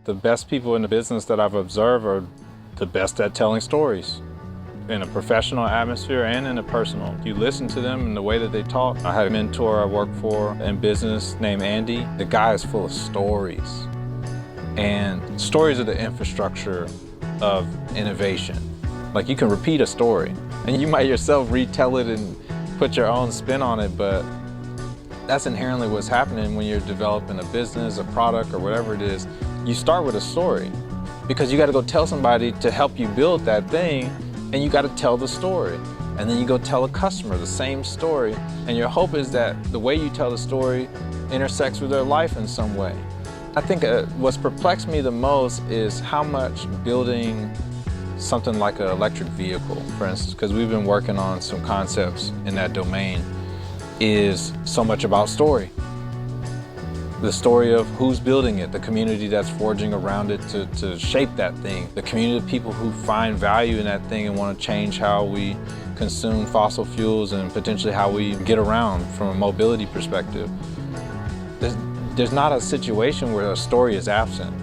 The best people in the business that I've observed are the best at telling stories in a professional atmosphere and in a personal. You listen to them and the way that they talk. I had a mentor I worked for in business named Andy. The guy is full of stories. And stories are the infrastructure of innovation. Like, you can repeat a story and you might yourself retell it and put your own spin on it, but that's inherently what's happening when you're developing a business, a product, or whatever it is. You start with a story because you got to go tell somebody to help you build that thing, and you got to tell the story. And then you go tell a customer the same story, and your hope is that the way you tell the story intersects with their life in some way. I think what's perplexed me the most is how much building something like an electric vehicle, for instance, because we've been working on some concepts in that domain, is so much about story. The story of who's building it, the community that's forging around it to shape that thing, the community of people who find value in that thing and want to change how we consume fossil fuels and potentially how we get around from a mobility perspective. There's not a situation where a story is absent.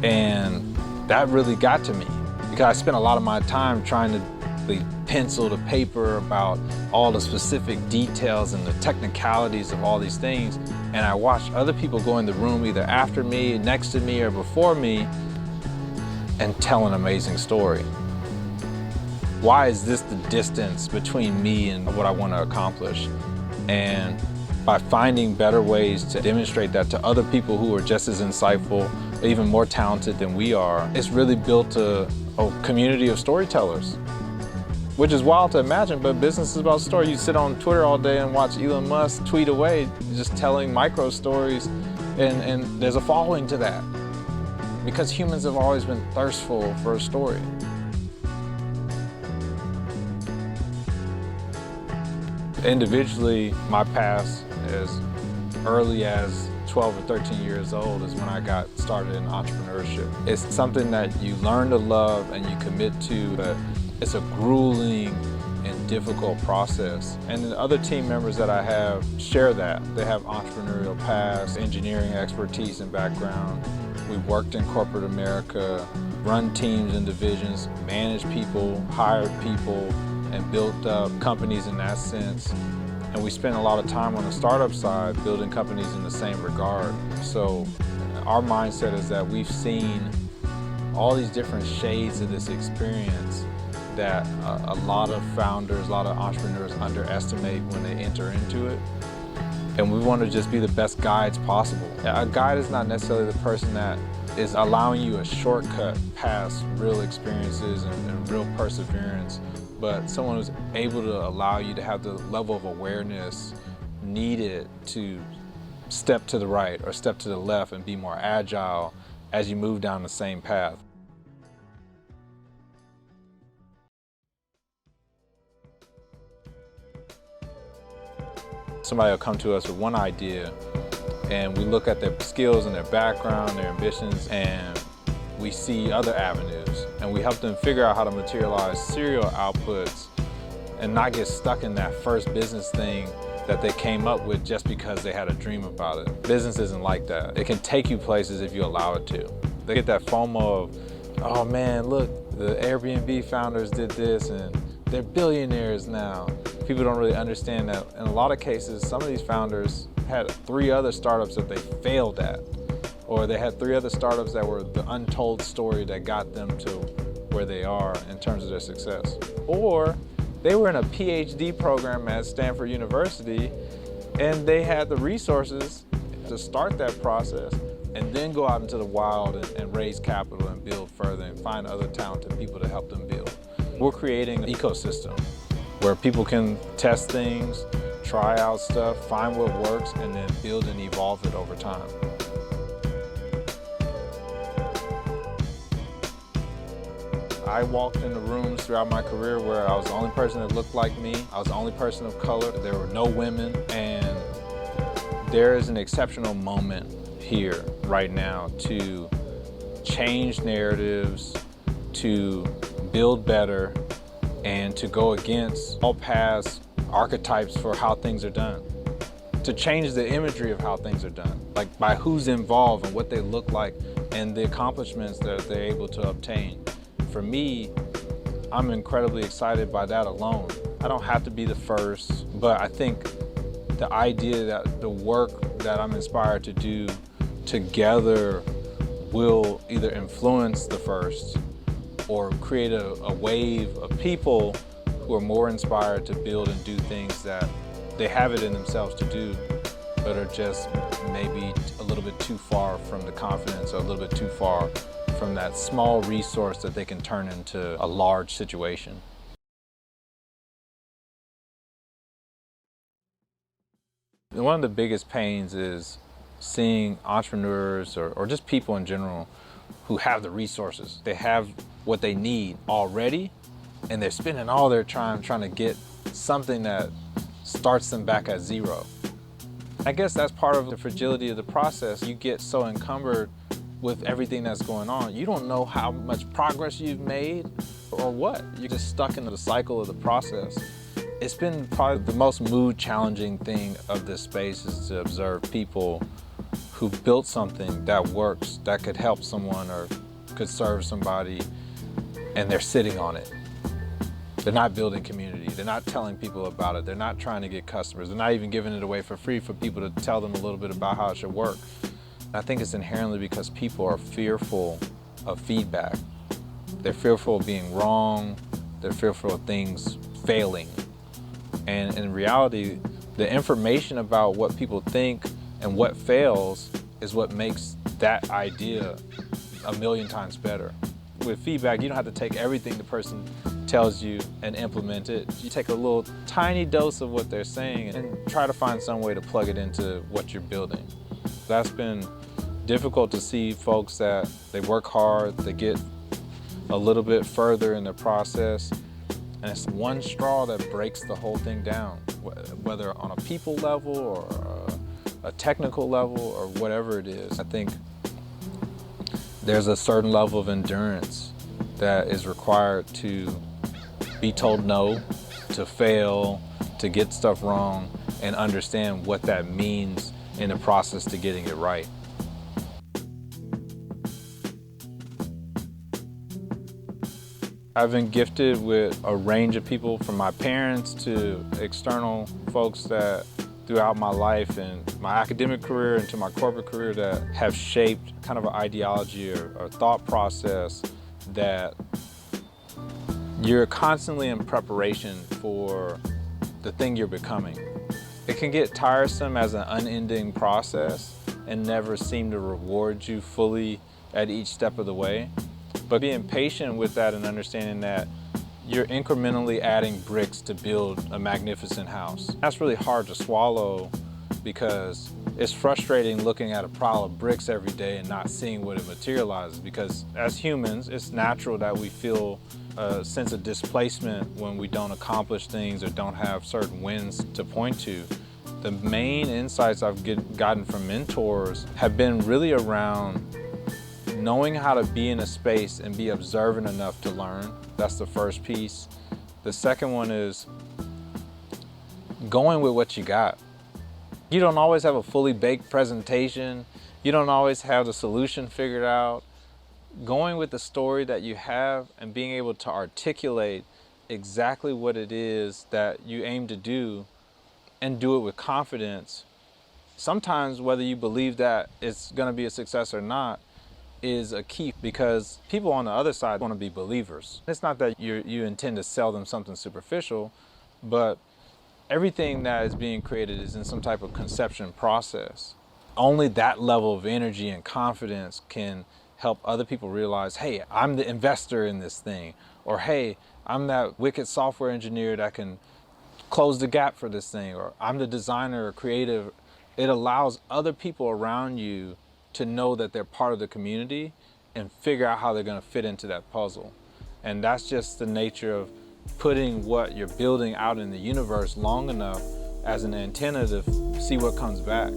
And that really got to me because I spent a lot of my time trying to pencil to paper about all the specific details and the technicalities of all these things, and I watched other people go in the room either after me, next to me, or before me and tell an amazing story. Why is this the distance between me and what I want to accomplish? And by finding better ways to demonstrate that to other people who are just as insightful, even more talented than we are, it's really built a community of storytellers. Which is wild to imagine, but business is about story. You sit on Twitter all day and watch Elon Musk tweet away, just telling micro stories, and there's a following to that. Because humans have always been thirstful for a story. Individually, my past, as early as 12 or 13 years old, is when I got started in entrepreneurship. It's something that you learn to love and you commit to, but it's a grueling and difficult process. And the other team members that I have share that. They have entrepreneurial past, engineering expertise and background. We've worked in corporate America, run teams and divisions, managed people, hired people, and built up companies in that sense. And we spend a lot of time on the startup side building companies in the same regard. So our mindset is that we've seen all these different shades of this experience that a lot of founders, a lot of entrepreneurs underestimate when they enter into it. And we want to just be the best guides possible. A guide is not necessarily the person that is allowing you a shortcut past real experiences and real perseverance, but someone who's able to allow you to have the level of awareness needed to step to the right or step to the left and be more agile as you move down the same path. Somebody will come to us with one idea, and we look at their skills and their background, their ambitions, and we see other avenues. And we help them figure out how to materialize serial outputs and not get stuck in that first business thing that they came up with just because they had a dream about it. Business isn't like that. It can take you places if you allow it to. They get that FOMO of, oh man, look, the Airbnb founders did this and they're billionaires now. People don't really understand that in a lot of cases, some of these founders had 3 other startups that they failed at, or they had 3 other startups that were the untold story that got them to where they are in terms of their success. Or they were in a PhD program at Stanford University and they had the resources to start that process and then go out into the wild and raise capital and build further and find other talented people to help them build. We're creating an ecosystem where people can test things, try out stuff, find what works, and then build and evolve it over time. I walked into rooms throughout my career where I was the only person that looked like me. I was the only person of color. There were no women, and there is an exceptional moment here right now to change narratives, to build better, and to go against all past archetypes for how things are done, to change the imagery of how things are done. like by who's involved and what they look like and the accomplishments that they're able to obtain. For me, I'm incredibly excited by that alone. I don't have to be the first, but I think the idea that the work that I'm inspired to do together will either influence the first or create a wave of people who are more inspired to build and do things that they have it in themselves to do, but are just maybe a little bit too far from the confidence or a little bit too far from that small resource that they can turn into a large situation. One of the biggest pains is seeing entrepreneurs or just people in general who have the resources. They have what they need already, and they're spending all their time trying to get something that starts them back at zero. I guess that's part of the fragility of the process. You get so encumbered with everything that's going on. You don't know how much progress you've made or what. You're just stuck into the cycle of the process. It's been probably the most mood challenging thing of this space is to observe people who built something that works, that could help someone or could serve somebody, and they're sitting on it. They're not building community. They're not telling people about it. They're not trying to get customers. They're not even giving it away for free for people to tell them a little bit about how it should work. And I think it's inherently because people are fearful of feedback. They're fearful of being wrong. They're fearful of things failing. And in reality, the information about what people think and what fails is what makes that idea a million times better. With feedback, you don't have to take everything the person tells you and implement it. You take a little tiny dose of what they're saying and try to find some way to plug it into what you're building. That's been difficult to see folks that they work hard, they get a little bit further in the process, and it's one straw that breaks the whole thing down, whether on a people level or a technical level or whatever it is. I think there's a certain level of endurance that is required to be told no, to fail, to get stuff wrong, and understand what that means in the process to getting it right. I've been gifted with a range of people, from my parents to external folks that throughout my life and my academic career into my corporate career that have shaped kind of an ideology or thought process that you're constantly in preparation for the thing you're becoming. It can get tiresome as an unending process and never seem to reward you fully at each step of the way. But being patient with that and understanding that you're incrementally adding bricks to build a magnificent house. That's really hard to swallow because it's frustrating looking at a pile of bricks every day and not seeing what it materializes, because as humans, it's natural that we feel a sense of displacement when we don't accomplish things or don't have certain wins to point to. The main insights I've gotten from mentors have been really around knowing how to be in a space and be observant enough to learn. That's the first piece. The second one is going with what you got. You don't always have a fully baked presentation. You don't always have the solution figured out. Going with the story that you have and being able to articulate exactly what it is that you aim to do and do it with confidence. Sometimes whether you believe that it's going to be a success or not is a key, because people on the other side want to be believers. It's not that you intend to sell them something superficial, but everything that is being created is in some type of conception process. Only that level of energy and confidence can help other people realize, hey, I'm the investor in this thing, or hey, I'm that wicked software engineer that can close the gap for this thing, or I'm the designer or creative. It allows other people around you to know that they're part of the community and figure out how they're going to fit into that puzzle. And that's just the nature of putting what you're building out in the universe long enough as an antenna to see what comes back.